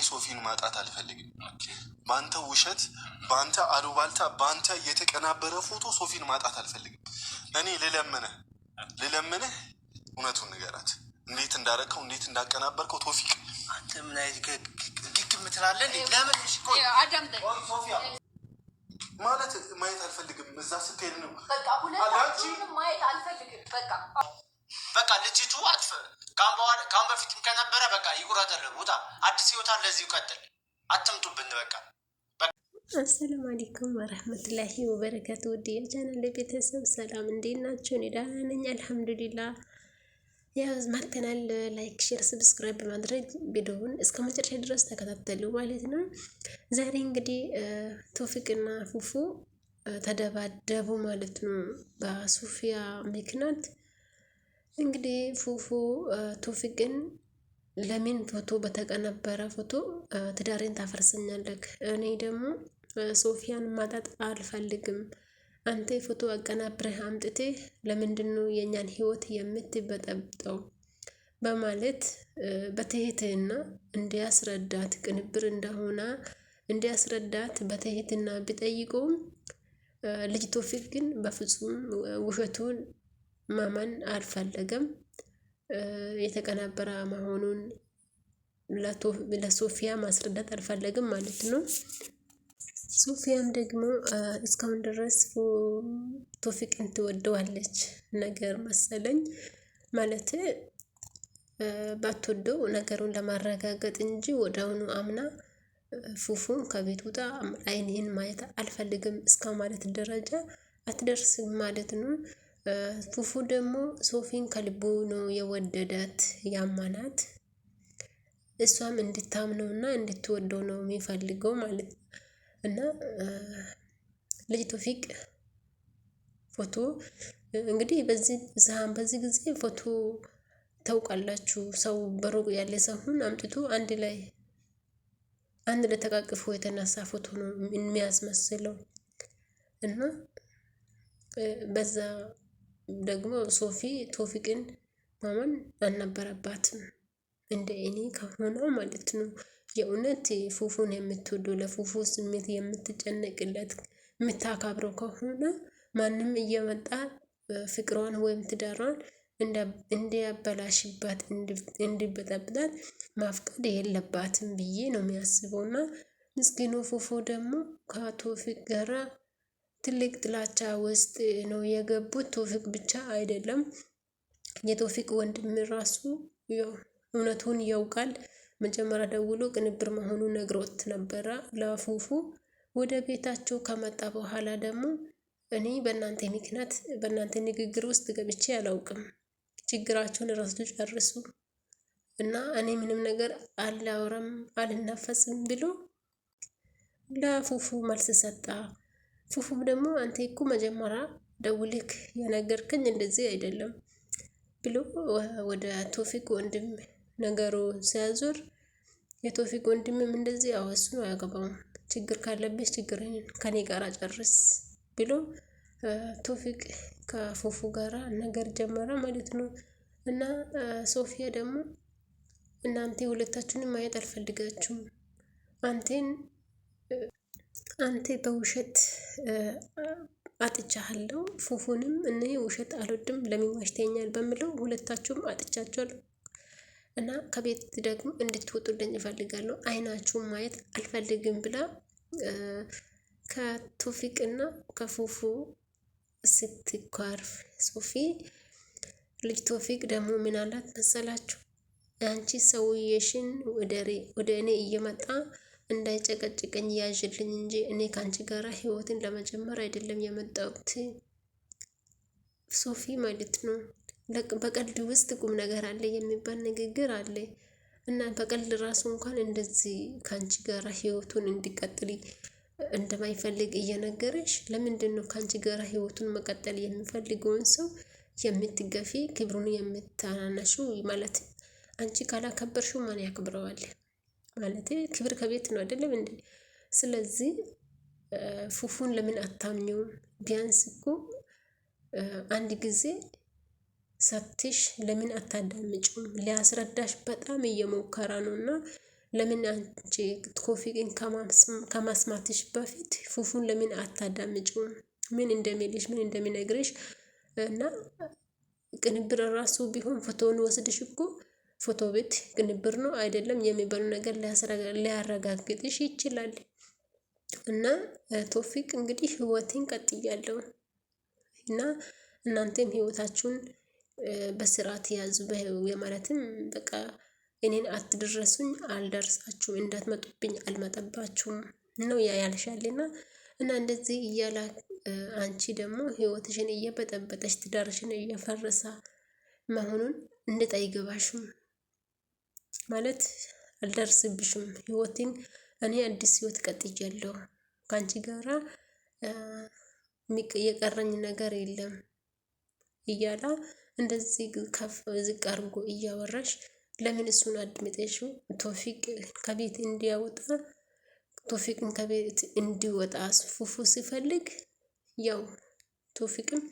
ሶፊን ማጣት አልፈልግም። በአንተ ውሸት፣ በአንተ አሉባልታ፣ በአንተ የተቀናበረ ፎቶ ሶፊን ማጣት አልፈልግም። እኔ ልለምንህ እውነቱን ንገራት። እንዴት እንዳረከው፣ እንዴት እንዳቀናበርከው ቶፊቅ። አንተ ምን አይነት ግግ ምትላለህ? ለምን ማለት ማየት አልፈልግም። እዛ ስትሄድ ነው በቃ ሁለታችሁንም ማየት አልፈልግም። በቃ ልጅቱ አጥፍ ካሁን በፊትም ከነበረ በቃ ይቁረጥልን። ውጣ፣ አዲስ ህይወት አለ፣ እዚሁ ቀጥል፣ አትምጡብን። በቃ አሰላሙ አለይኩም ወረህመቱላሂ ወበረካቱ። ውድ የቻናል ቤተሰብ ሰላም፣ እንዴት ናችሁ? እኔ ደህና ነኝ አልሐምዱሊላህ። ያው መጥተናል። ላይክ፣ ሼር፣ ሰብስክራይብ በማድረግ ቪዲዮውን እስከ መጨረሻ ድረስ ተከታተሉ ማለት ነው። ዛሬ እንግዲህ ቶፊቅና ፉፉ ተደባደቡ ማለት ነው በሶፊያ ምክንያት። እንግዲህ ፉፉ ቶፊቅን ለምን ፎቶ በተቀነበረ ፎቶ ትዳሬን ታፈርሰኛለህ? እኔ ደግሞ ሶፊያን ማጣት አልፈልግም። አንተ ፎቶ አቀናብረህ አምጥተህ ለምንድን ነው የኛን ህይወት የምትበጠብጠው? በማለት በትህትና እንዲያስረዳት ቅንብር እንደሆነ እንዲያስረዳት በትህትና ቢጠይቀውም ልጅ ቶፊቅ ግን በፍጹም ውሸቱን ማመን አልፈለገም። የተቀናበረ መሆኑን ለሶፊያ ማስረዳት አልፈለግም ማለት ነው። ሶፊያም ደግሞ እስካሁን ድረስ ቶፊቅን ትወደዋለች ነገር መሰለኝ። ማለት ባትወደው ነገሩን ለማረጋገጥ እንጂ ወዲያውኑ አምና ፉፉን ከቤት ውጣ፣ አይንህን ማየት አልፈልግም እስከ ማለት ደረጃ አትደርስም ማለት ነው። ፉፉ ደግሞ ሶፊን ከልቡ ነው የወደዳት ያማናት። እሷም እንድታምነውና እንድትወደው ነው የሚፈልገው ማለት ነው። እና ልጅ ቶፊቅ ፎቶ እንግዲህ በዚህ ጊዜ ፎቶ ታውቃላችሁ፣ ሰው በሩቅ ያለ ሰውን አምጥቶ አንድ ላይ ተቃቅፎ የተነሳ ፎቶ ነው የሚያስመስለው። እና በዛ ደግሞ ሶፊ ቶፊቅን ማመን አልነበረባትም እንደ እኔ ከሆነ ማለት ነው። የእውነት ፉፉን የምትወዱ ለፉፉ ስሜት የምትጨነቅለት የምታካብረው ከሆነ ማንም እየመጣ ፍቅሯን ወይም ትዳሯን እንዲያበላሽባት እንዲበጠብጣት ማፍቀድ የለባትም ብዬ ነው የሚያስበውና ምስኪኑ ፉፉ ደግሞ ከቶፊቅ ጋራ ትልቅ ጥላቻ ውስጥ ነው የገቡት። ቶፊቅ ብቻ አይደለም፣ የቶፊቅ ወንድም ራሱ እውነቱን ያውቃል። መጀመሪያ ደውሎ ቅንብር መሆኑን ነግሮት ነበረ ለፉፉ። ወደ ቤታቸው ከመጣ በኋላ ደግሞ እኔ በእናንተ ምክንያት በእናንተ ንግግር ውስጥ ገብቼ አላውቅም፣ ችግራቸውን ራሱ ጨርሱ እና እኔ ምንም ነገር አላወራም አልናፈስም ብሎ ለፉፉ መልስ ሰጣ። ፉፉም ደግሞ አንተ እኮ መጀመሪያ ደውልክ የነገርከኝ እንደዚህ አይደለም ብሎ ወደ ቶፊቅ ወንድም ነገሩ ሲያዞር የቶፊቅ ወንድምም እንደዚህ አወሱ ነው አያገባውም፣ ችግር ካለብህ ችግርን ከኔ ጋር ጨርስ ብሎ ቶፊቅ ከፉፉ ጋራ ነገር ጀመረ ማለት ነው። እና ሶፊያ ደግሞ እናንተ ሁለታችሁንም ማየት አልፈልጋችሁም፣ አንተ በውሸት አጥቻለሁ፣ ፉፉንም እኔ ውሸት አልወድም ለምን ዋሽተኛል በሚለው ሁለታችሁም አጥቻቸዋለሁ እና ከቤት ደግሞ እንድትወጡልኝ እፈልጋለሁ፣ አይናችሁን ማየት አልፈልግም ብላ ከቶፊቅና ከፉፉ ስትኳርፍ ሶፊ ልጅ ቶፊቅ ደግሞ ምን አላት መሰላችሁ? አንቺ ሰውዬሽን ወደ እኔ እየመጣ እንዳይጨቀጭቀኝ ያዥልኝ እንጂ እኔ ከአንቺ ጋራ ህይወትን ለመጀመር አይደለም የመጣሁት። ሶፊ ማለት ነው። በቀልድ ውስጥ ቁም ነገር አለ የሚባል ንግግር አለ እና በቀልድ ራሱ እንኳን እንደዚህ ከአንቺ ጋራ ህይወቱን እንዲቀጥል እንደማይፈልግ እየነገረሽ ለምንድን ነው ከአንቺ ጋራ ህይወቱን መቀጠል የሚፈልገውን ሰው የምትገፊ ክብሩን የምታናነሹ? ማለት አንቺ ካላከበርሽው ማን ያከብረዋል? ማለት ክብር ከቤት ነው አይደለም እንዴ? ስለዚህ ፉፉን ለምን አታምኚውም? ቢያንስ እኮ አንድ ጊዜ ሰትሽ ለምን አታዳምጪውም? ሊያስረዳሽ በጣም እየሞከረ ነውና ለምን አንቺ ቶፊቅን ከማስማትሽ በፊት ፉፉን ለምን አታዳምጪውም? ምን እንደሚልሽ ምን እንደሚነግርሽ እና ቅንብር ራሱ ቢሆን ፎቶውን ወስድሽ እኮ ፎቶ ቤት ቅንብር ነው አይደለም የሚባሉ ነገር ሊያረጋግጥሽ ይችላል። እና ቶፊቅ እንግዲህ ህይወቴን ቀጥያለሁ እና እናንተም ህይወታችሁን በስርዓት ያዙ። ማለትም በቃ እኔን አትድረሱኝ፣ አልደርሳችሁም፣ እንዳትመጡብኝ፣ አልመጠባችሁም ነው ያልሻልና እና እንደዚህ እያላ አንቺ ደግሞ ህይወትሽን እየበጠበጠሽ ትዳርሽን እየፈረሳ መሆኑን እንዴት አይገባሽም? ማለት አልደርስብሽም፣ ህይወቴን እኔ አዲስ ህይወት ቀጥያለሁ፣ ከአንቺ ጋራ የቀረኝ ነገር የለም እያላ እንደዚህ ከፍ ዝቅ አድርጎ እያወራሽ ለምን እሱን አድምጠሽው ቶፊቅ ከቤት እንዲያወጣ ቶፊቅን ከቤት እንዲወጣ ፉፉ ሲፈልግ ያው ቶፊቅም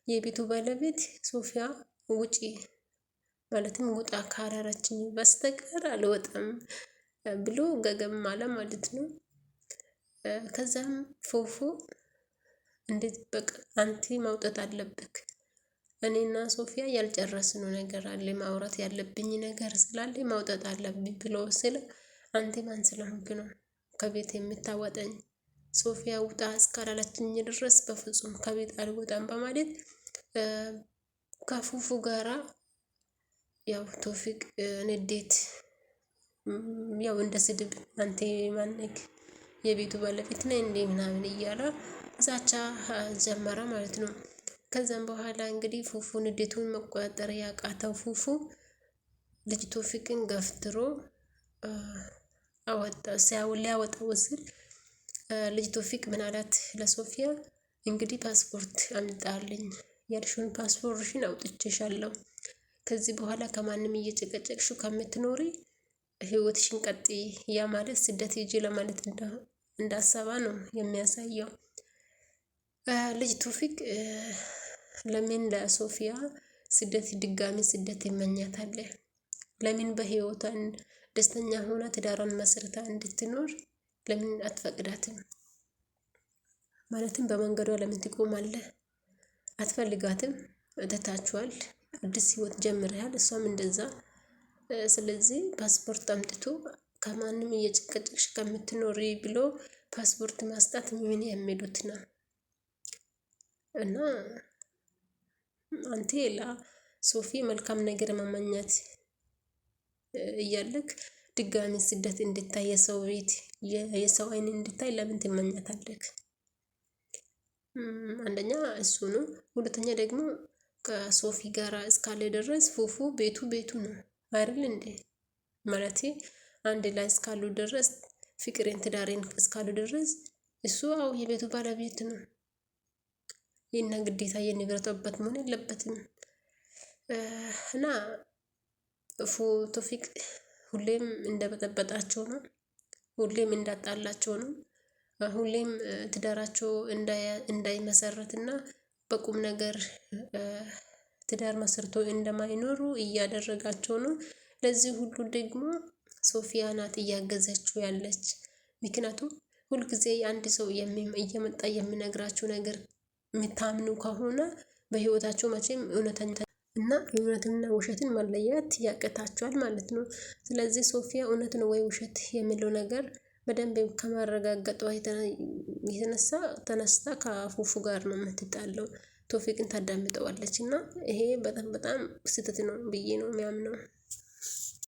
የቤቱ ባለቤት ሶፊያ ውጪ ማለትም ውጣ ካላረችኝ በስተቀር አልወጣም ብሎ ገገም አለ ማለት ነው። ከዛም ፉፉ እንዴት በቃ አንቲ ማውጣት አለብክ፣ እኔና ሶፊያ ያልጨረስነው ነገር አለ፣ ማውራት ያለብኝ ነገር ስላለ ማውጣት አለብኝ ብሎ ስለ አንተ ማን ስለሆንክ ነው ከቤት የምታወጣኝ? ሶፊያ ውጣ እስካላለችኝ ድረስ በፍጹም ከቤት አልወጣም በማለት ከፉፉ ጋራ ያው ቶፊቅ ንዴት ያው እንደ ስድብ አንተ ማነክ የቤቱ ባለቤት ነህ እንዴ ምናምን እያለ ዛቻ ጀመረ ማለት ነው። ከዛም በኋላ እንግዲህ ፉፉ ንዴቱን መቆጣጠር ያቃተው ፉፉ ልጅ ቶፊቅን ገፍትሮ ሊያወጣው ሲል ልጅ ቶፊቅ ምን አላት ለሶፊያ፣ እንግዲህ ፓስፖርት አምጣልኝ፣ ያልሽውን ፓስፖርትሽን አውጥቼሻለሁ፣ ከዚህ በኋላ ከማንም እየጨቀጨቅሽው ከምትኖሪ ህይወትሽን ቀጥይ፣ ያ ማለት ስደት ሂጂ ለማለት እንዳሰባ ነው የሚያሳየው። ልጅ ቶፊቅ ለምን ለሶፊያ ስደት ድጋሚ ስደት ይመኛታል? ለምን በህይወቷን ደስተኛ ሆና ትዳሯን መስርታ እንድትኖር ለምን አትፈቅዳትም? ማለትም በመንገዷ ለምን ትቆማለህ? አትፈልጋትም? እተታችኋል፣ አዲስ ህይወት ጀምረሃል፣ እሷም እንደዛ። ስለዚህ ፓስፖርት አምጥቶ ከማንም እየጨቀጨቅሽ ከምትኖሪ ብሎ ፓስፖርት ማስጣት ምን የሚሉት ነው? እና አንተ ለሶፊ መልካም ነገር መመኘት እያለክ ድጋሚ ስደት እንድታይ የሰው ቤት የሰው አይን እንድታይ ለምን ትመኛታለህ? አንደኛ እሱ ነው። ሁለተኛ ደግሞ ከሶፊ ጋራ እስካለ ድረስ ፉፉ ቤቱ ነው አይደል እንዴ? ማለቴ አንድ ላይ እስካሉ ድረስ ፍቅሬን ትዳሬን እስካሉ ድረስ እሱ አው የቤቱ ባለቤት ነው። ይህን ግዴታ የንብረት አባት መሆን የለበትም። እና ቶፊቅ ሁሌም እንደበጠበጣቸው ነው፣ ሁሌም እንዳጣላቸው ነው፣ ሁሌም ትዳራቸው እንዳይመሰረትና በቁም ነገር ትዳር መስርቶ እንደማይኖሩ እያደረጋቸው ነው። ለዚህ ሁሉ ደግሞ ሶፊያ ናት እያገዘችው ያለች። ምክንያቱም ሁልጊዜ አንድ ሰው እየመጣ የሚነግራቸው ነገር የምታምኑ ከሆነ በህይወታቸው መቼም እውነተኛ እና እውነትና ውሸትን መለየት ያቅታቸዋል ማለት ነው። ስለዚህ ሶፊያ እውነት ነው ወይ ውሸት የሚለው ነገር በደንብ ከማረጋገጧ የተነሳ ተነስታ ከፉፉ ጋር ነው የምትጣለው። ቶፊቅን ታዳምጠዋለች እና ይሄ በጣም ስህተት ነው ብዬ ነው የሚያምነው።